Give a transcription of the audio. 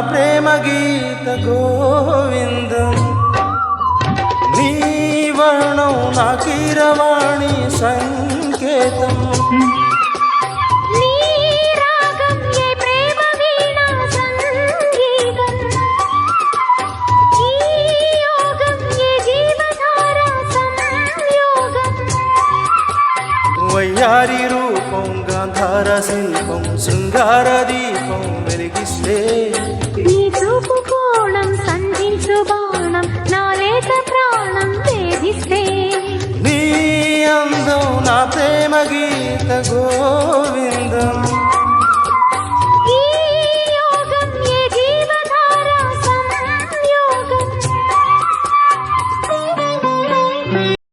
ప్రేమ గీత గోవిందం నీ వర్ణం నా కీరవాణి సంకేతం వయ్యారి రూపం గాంధార శిల్పం శృంగార దీపం వెలిగిస్తే నీ చూపు కోణం సంధించు బాణం నా లేత ప్రాణం వేధిస్తే నీ అందం నా ప్రేమ గీత గోవిందం